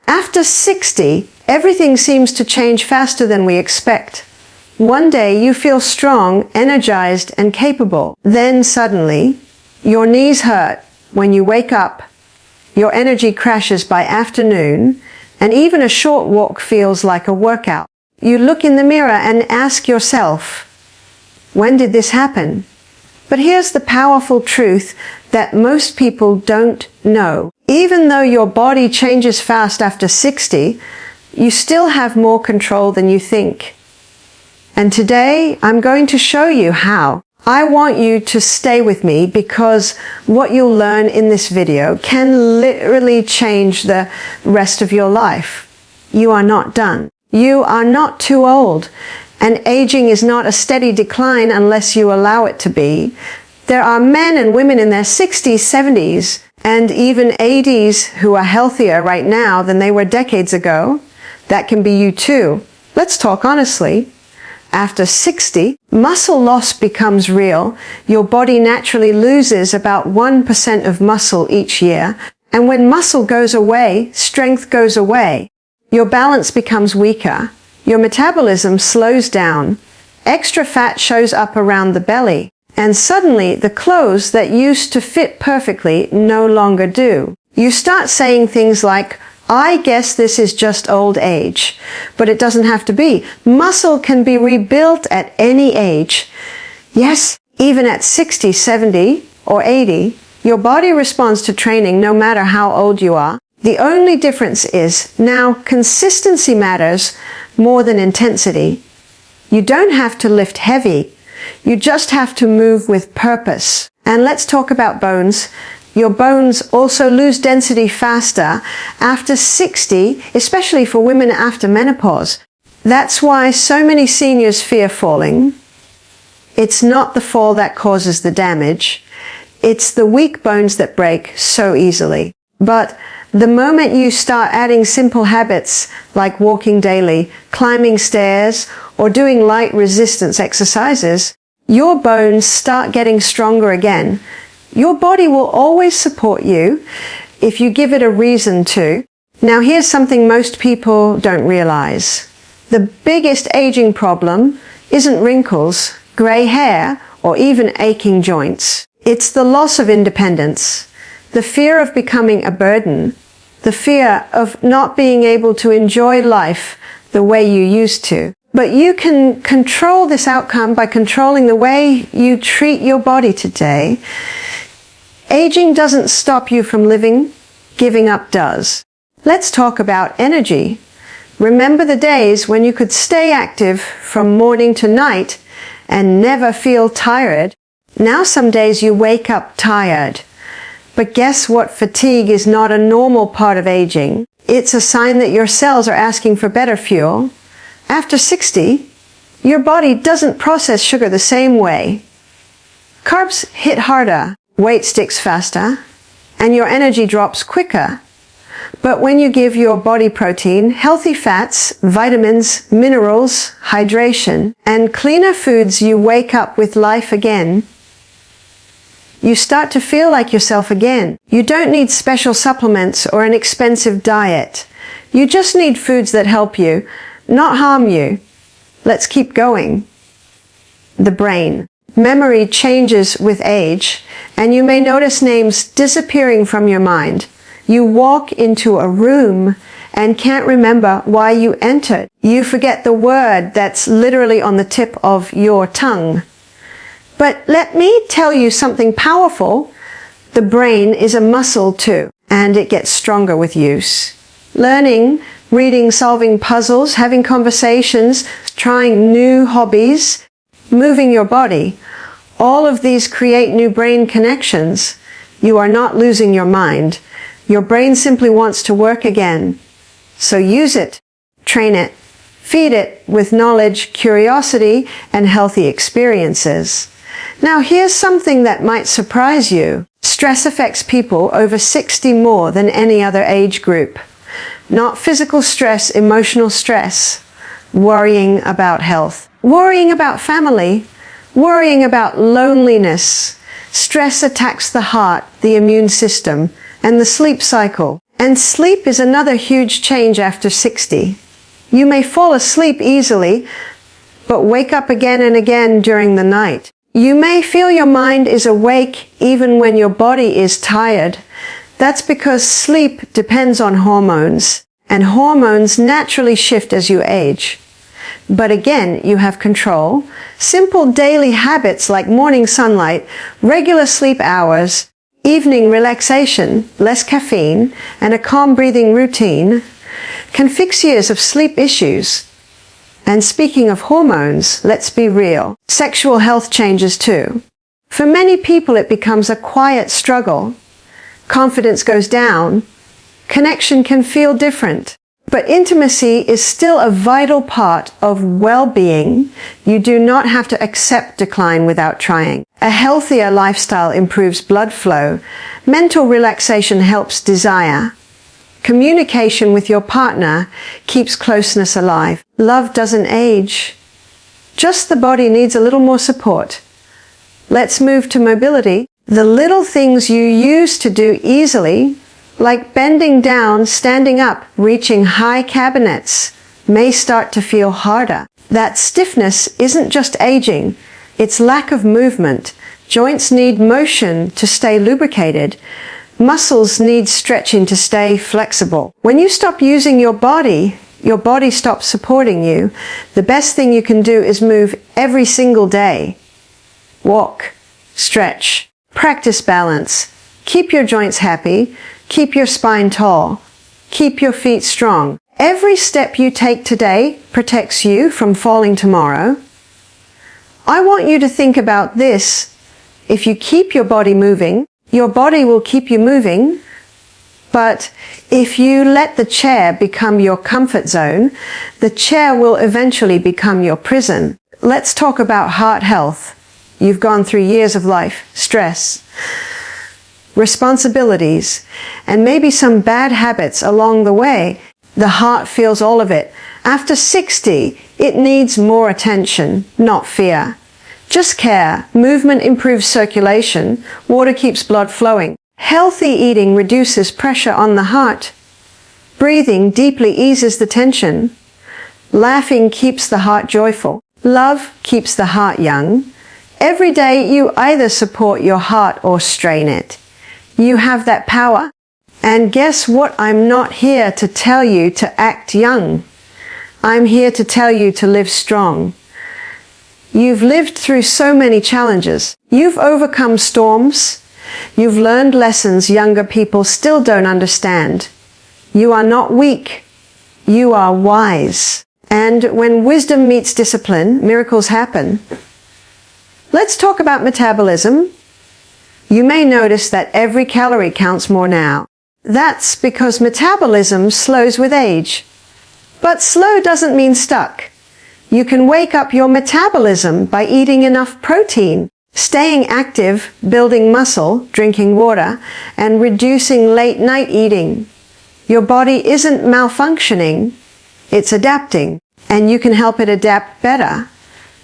After 60, everything seems to change faster than we expect. One day you feel strong, energized, and capable. Then suddenly, your knees hurt when you wake up, your energy crashes by afternoon, and even a short walk feels like a workout. You look in the mirror and ask yourself, when did this happen? But here's the powerful truth that most people don't know. Even though your body changes fast after 60, you still have more control than you think. And today, I'm going to show you how. I want you to stay with me because what you'll learn in this video can literally change the rest of your life. You are not done. You are not too old. And aging is not a steady decline unless you allow it to be. There are men and women in their 60s, 70s, and even 80s who are healthier right now than they were decades ago. That can be you too. Let's talk honestly. After 60, muscle loss becomes real. Your body naturally loses about 1% of muscle each year. And when muscle goes away, strength goes away. Your balance becomes weaker. Your metabolism slows down. Extra fat shows up around the belly. And suddenly, the clothes that used to fit perfectly no longer do. You start saying things like, I guess this is just old age. But it doesn't have to be. Muscle can be rebuilt at any age. Yes, even at 60, 70, or 80, your body responds to training no matter how old you are. The only difference is now consistency matters more than intensity. You don't have to lift heavy. You just have to move with purpose. And let's talk about bones. Your bones also lose density faster after 60, especially for women after menopause. That's why so many seniors fear falling. It's not the fall that causes the damage. It's the weak bones that break so easily. But the moment you start adding simple habits like walking daily, climbing stairs, or doing light resistance exercises, your bones start getting stronger again. Your body will always support you if you give it a reason to. Now here's something most people don't realize. The biggest aging problem isn't wrinkles, gray hair, or even aching joints. It's the loss of independence, the fear of becoming a burden, the fear of not being able to enjoy life the way you used to. But you can control this outcome by controlling the way you treat your body today. Aging doesn't stop you from living, giving up does. Let's talk about energy. Remember the days when you could stay active from morning to night and never feel tired? Now some days you wake up tired. But guess what? Fatigue is not a normal part of aging. It's a sign that your cells are asking for better fuel. After 60, your body doesn't process sugar the same way. Carbs hit harder, weight sticks faster, and your energy drops quicker. But when you give your body protein, healthy fats, vitamins, minerals, hydration, and cleaner foods, you wake up with life again. You start to feel like yourself again. You don't need special supplements or an expensive diet. You just need foods that help you, not harm you. Let's keep going. The brain. Memory changes with age, and you may notice names disappearing from your mind. You walk into a room and can't remember why you entered. You forget the word that's literally on the tip of your tongue. But let me tell you something powerful. The brain is a muscle too, and it gets stronger with use. Learning, reading, solving puzzles, having conversations, trying new hobbies, moving your body, all of these create new brain connections. You are not losing your mind. Your brain simply wants to work again. So use it, train it, feed it with knowledge, curiosity, and healthy experiences. Now here's something that might surprise you. Stress affects people over 60 more than any other age group. Not physical stress, emotional stress. Worrying about health. Worrying about family. Worrying about loneliness. Stress attacks the heart, the immune system, and the sleep cycle. And sleep is another huge change after 60. You may fall asleep easily, but wake up again and again during the night. You may feel your mind is awake even when your body is tired. That's because sleep depends on hormones, and hormones naturally shift as you age. But again, you have control. Simple daily habits like morning sunlight, regular sleep hours, evening relaxation, less caffeine, and a calm breathing routine can fix years of sleep issues. And speaking of hormones, let's be real, sexual health changes too. For many people it becomes a quiet struggle. Confidence goes down. Connection can feel different. But intimacy is still a vital part of well-being. You do not have to accept decline without trying. A healthier lifestyle improves blood flow. Mental relaxation helps desire. Communication with your partner keeps closeness alive. Love doesn't age. Just the body needs a little more support. Let's move to mobility. The little things you used to do easily, like bending down, standing up, reaching high cabinets, may start to feel harder. That stiffness isn't just aging, it's lack of movement. Joints need motion to stay lubricated. Muscles need stretching to stay flexible. When you stop using your body stops supporting you. The best thing you can do is move every single day. Walk, stretch, practice balance. Keep your joints happy. Keep your spine tall. Keep your feet strong. Every step you take today protects you from falling tomorrow. I want you to think about this. If you keep your body moving, your body will keep you moving. But if you let the chair become your comfort zone, the chair will eventually become your prison. Let's talk about heart health. You've gone through years of life, stress, responsibilities, and maybe some bad habits along the way. The heart feels all of it. After 60, it needs more attention, not fear. Just care. Movement improves circulation. Water keeps blood flowing. Healthy eating reduces pressure on the heart. Breathing deeply eases the tension. Laughing keeps the heart joyful. Love keeps the heart young. Every day you either support your heart or strain it. You have that power. And guess what? I'm not here to tell you to act young. I'm here to tell you to live strong. You've lived through so many challenges. You've overcome storms. You've learned lessons younger people still don't understand. You are not weak. You are wise. And when wisdom meets discipline, miracles happen. Let's talk about metabolism. You may notice that every calorie counts more now. That's because metabolism slows with age. But slow doesn't mean stuck. You can wake up your metabolism by eating enough protein, staying active, building muscle, drinking water, and reducing late night eating. Your body isn't malfunctioning, it's adapting, and you can help it adapt better.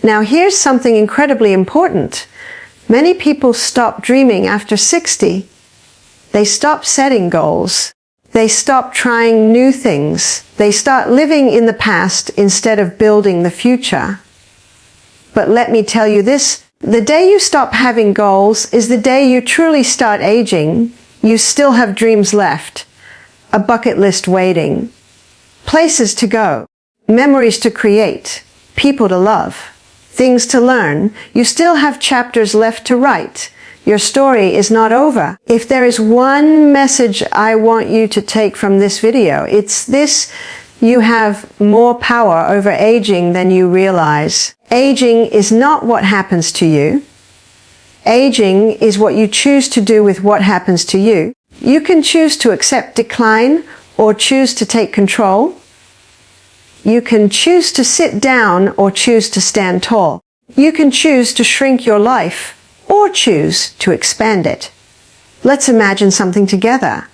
Now here's something incredibly important. Many people stop dreaming after 60. They stop setting goals. They stop trying new things. They start living in the past instead of building the future. But let me tell you this, the day you stop having goals is the day you truly start aging. You still have dreams left, a bucket list waiting, places to go, memories to create, people to love, things to learn. You still have chapters left to write. Your story is not over. If there is one message I want you to take from this video, it's this: you have more power over aging than you realize. Aging is not what happens to you. Aging is what you choose to do with what happens to you. You can choose to accept decline or choose to take control. You can choose to sit down or choose to stand tall. You can choose to shrink your life or choose to expand it. Let's imagine something together.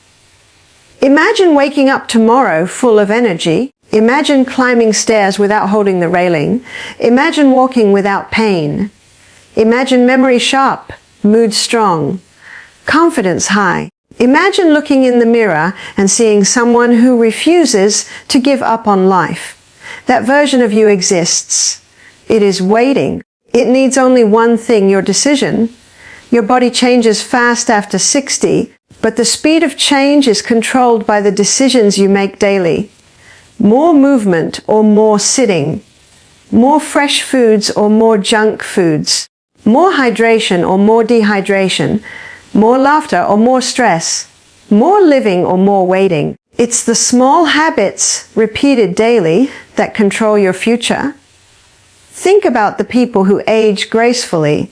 Imagine waking up tomorrow full of energy. Imagine climbing stairs without holding the railing. Imagine walking without pain. Imagine memory sharp, mood strong, confidence high. Imagine looking in the mirror and seeing someone who refuses to give up on life. That version of you exists. It is waiting. It needs only one thing, your decision. Your body changes fast after 60, but the speed of change is controlled by the decisions you make daily. More movement or more sitting. More fresh foods or more junk foods. More hydration or more dehydration. More laughter or more stress. More living or more waiting. It's the small habits repeated daily that control your future. Think about the people who age gracefully.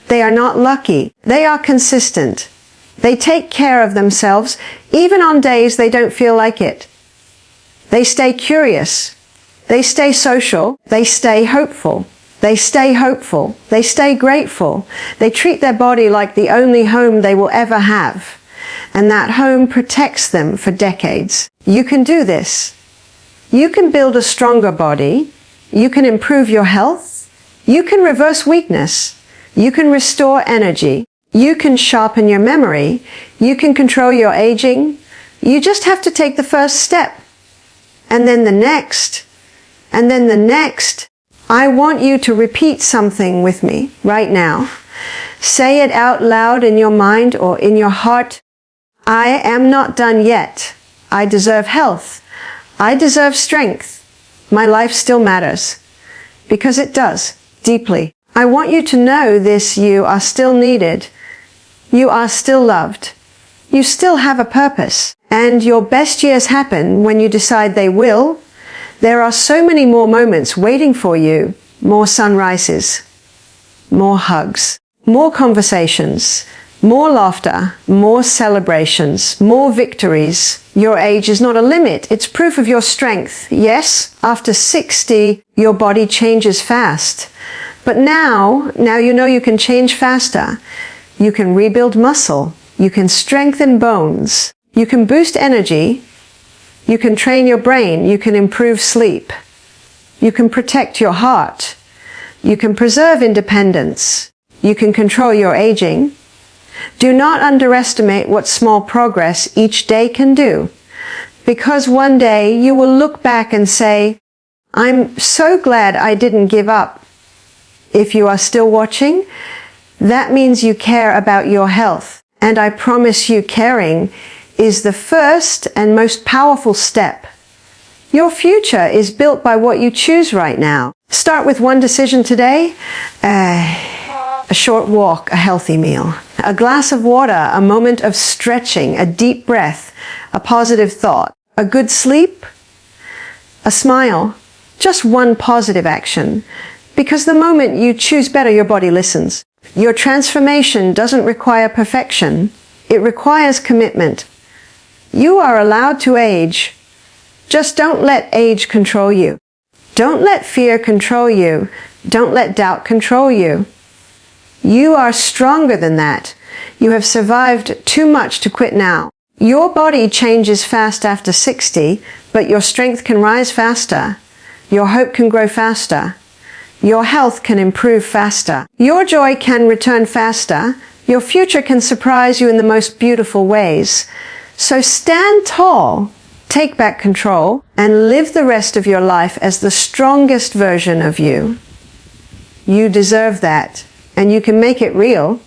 They are not lucky. They are consistent. They take care of themselves even on days they don't feel like it. They stay curious. They stay social. They stay hopeful. They stay hopeful. They stay grateful. They treat their body like the only home they will ever have. And that home protects them for decades. You can do this. You can build a stronger body. You can improve your health. You can reverse weakness. You can restore energy. You can sharpen your memory. You can control your aging. You just have to take the first step. And then the next. And then the next. I want you to repeat something with me right now. Say it out loud in your mind or in your heart. I am not done yet. I deserve health. I deserve strength. My life still matters. Because it does, deeply. I want you to know this: you are still needed. You are still loved. You still have a purpose. And your best years happen when you decide they will. There are so many more moments waiting for you. More sunrises. More hugs. More conversations. More laughter. More celebrations. More victories. Your age is not a limit. It's proof of your strength. Yes, after 60, your body changes fast. But now you know you can change faster. You can rebuild muscle. You can strengthen bones. You can boost energy. You can train your brain. You can improve sleep. You can protect your heart. You can preserve independence. You can control your aging. Do not underestimate what small progress each day can do, because one day you will look back and say, I'm so glad I didn't give up. If you are still watching, that means you care about your health, and I promise you, caring is the first and most powerful step. Your future is built by what you choose right now. Start with one decision today. A short walk, a healthy meal. A glass of water, a moment of stretching, a deep breath, a positive thought. A good sleep, a smile. Just one positive action. Because the moment you choose better, your body listens. Your transformation doesn't require perfection. It requires commitment. You are allowed to age. Just don't let age control you. Don't let fear control you. Don't let doubt control you. You are stronger than that. You have survived too much to quit now. Your body changes fast after 60, but your strength can rise faster. Your hope can grow faster. Your health can improve faster. Your joy can return faster. Your future can surprise you in the most beautiful ways. So stand tall, take back control, and live the rest of your life as the strongest version of you. You deserve that, and you can make it real.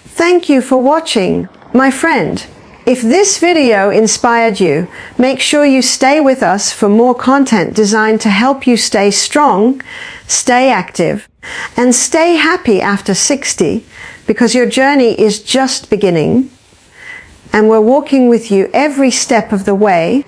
Thank you for watching. My friend, if this video inspired you, make sure you stay with us for more content designed to help you stay strong, stay active, and stay happy after 60, because your journey is just beginning. And we're walking with you every step of the way.